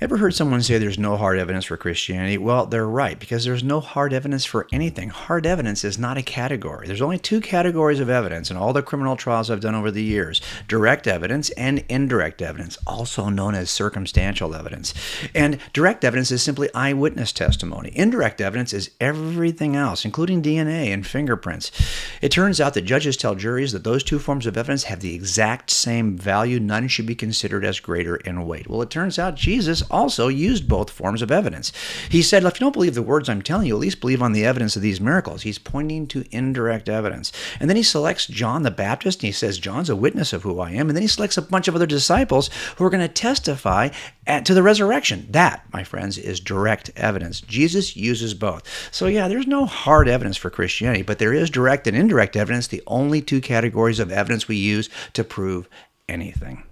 Ever heard someone say there's no hard evidence for Christianity? Well, they're right, because there's no hard evidence for anything. Hard evidence is not a category. There's only two categories of evidence in all the criminal trials I've done over the years: direct evidence and indirect evidence, also known as circumstantial evidence. And direct evidence is simply eyewitness testimony. Indirect evidence is everything else, including DNA and fingerprints. It turns out that judges tell juries that those two forms of evidence have the exact same value. None should be considered as greater in weight. Well, it turns out Jesus also used both forms of evidence. He said, if you don't believe the words I'm telling you, at least believe on the evidence of these miracles. He's pointing to indirect evidence. And then he selects John the Baptist, and he says, John's a witness of who I am. And then he selects a bunch of other disciples who are going to testify to the resurrection. That, my friends, is direct evidence. Jesus uses both. So yeah, there's no hard evidence for Christianity, but there is direct and indirect evidence, the only two categories of evidence we use to prove anything.